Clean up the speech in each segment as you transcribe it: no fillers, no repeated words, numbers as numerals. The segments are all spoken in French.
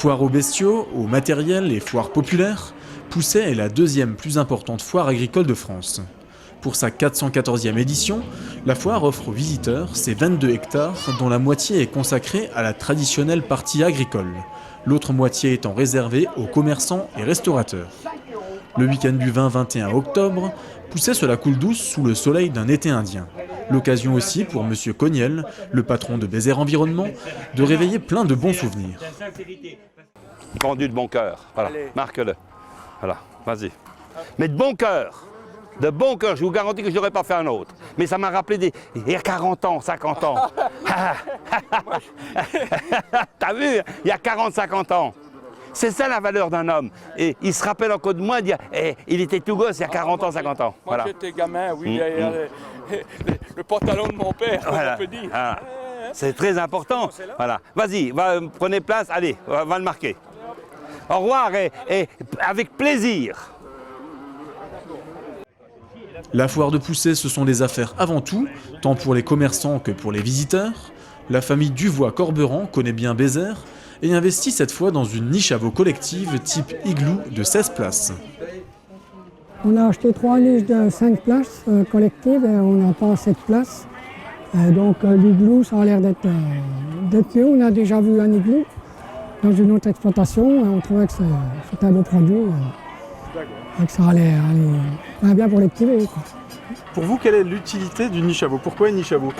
Foire aux bestiaux, aux matériels et foire populaire, Pousset est la deuxième plus importante foire agricole de France. Pour sa 414e édition, la foire offre aux visiteurs ses 22 hectares dont la moitié est consacrée à la traditionnelle partie agricole, l'autre moitié étant réservée aux commerçants et restaurateurs. Le week-end du 20-21 octobre, Pousset se la coule douce sous le soleil d'un été indien. L'occasion aussi pour M. Cognel, le patron de Bézère Environnement, de réveiller plein de bons souvenirs. Vendu de bon cœur, voilà, marque-le. Voilà, vas-y. Mais de bon cœur, je vous garantis que je n'aurais pas fait un autre. Mais ça m'a rappelé il y a 40 ans, 50 ans. T'as vu, il y a 40, 50 ans. C'est ça la valeur d'un homme. Et il se rappelle encore de moi, il était tout gosse il y a 40 ans, 50 ans. Moi j'étais gamin, oui, le pantalon de mon père, voilà. on peut dire. Voilà. C'est très important. Voilà. Vas-y, prenez place, allez, on va le marquer. Au revoir et avec plaisir. La foire de Pousset, ce sont des affaires avant tout, tant pour les commerçants que pour les visiteurs. La famille Duvois-Corberan connaît bien Bézère et investit cette fois dans une niche à veau collective type igloo de 16 places. On a acheté 3 niches de 5 places collectives et on n'a pas assez de place. Donc l'igloo, ça a l'air d'être mieux. On a déjà vu un igloo dans une autre exploitation et on trouvait que c'était un beau produit. Et que ça allait bien pour les petits veaux. Pour vous, quelle est l'utilité d'une niche à veau? Pourquoi une niche à veau?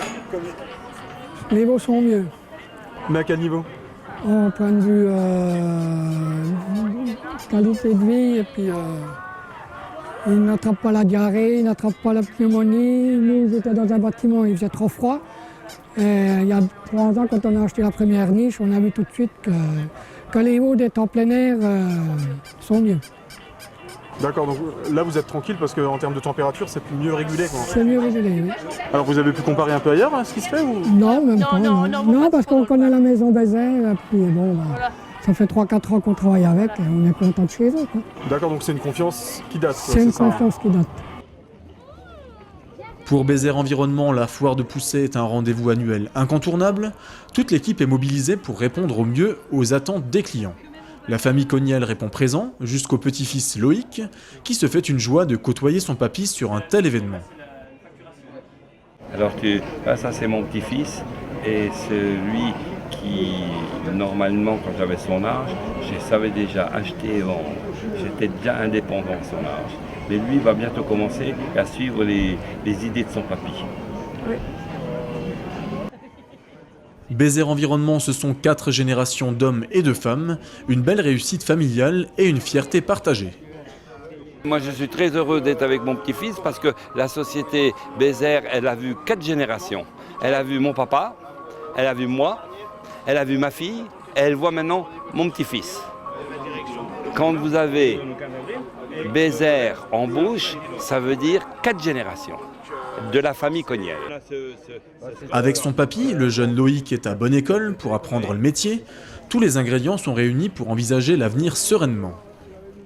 Les veaux sont mieux. Mais à quel niveau? Au point de vue qualité de vie, et puis ils n'attrapent pas la diarrhée, ils n'attrapent pas la pneumonie. Nous, j'étais dans un bâtiment, il faisait trop froid. Et il y a 3 ans, quand on a acheté la première niche, on a vu tout de suite que les veaux d'être en plein air sont mieux. D'accord, donc là vous êtes tranquille parce qu'en termes de température, c'est mieux régulé, quoi. C'est mieux régulé, oui. Alors vous avez pu comparer un peu ailleurs à ce qui se fait ou... Non, même pas. Non, parce qu'on connaît la maison Bézère, et puis bon, voilà. Ça fait 3-4 ans qu'on travaille avec et on est content de chez eux, quoi. D'accord, donc c'est une confiance qui date, quoi. C'est une confiance qui date. Pour Bézère Environnement, la foire de Pousset est un rendez-vous annuel incontournable. Toute l'équipe est mobilisée pour répondre au mieux aux attentes des clients. La famille Cognel répond présent, jusqu'au petit-fils Loïc, qui se fait une joie de côtoyer son papy sur un tel événement. Alors ça c'est mon petit-fils, et celui qui, normalement, quand j'avais son âge, je savais déjà acheter et vendre. J'étais déjà indépendant à son âge. Mais lui va bientôt commencer à suivre les idées de son papy. Oui. Bézère Environnement, ce sont 4 générations d'hommes et de femmes, une belle réussite familiale et une fierté partagée. Moi, je suis très heureux d'être avec mon petit-fils parce que la société Bézère, elle a vu 4 générations. Elle a vu mon papa, elle a vu moi, elle a vu ma fille, et elle voit maintenant mon petit-fils. Quand vous avez Bézère en bouche, ça veut dire 4 générations de la famille Cognel. Avec son papy, le jeune Loïc est à bonne école pour apprendre le métier. Tous les ingrédients sont réunis pour envisager l'avenir sereinement.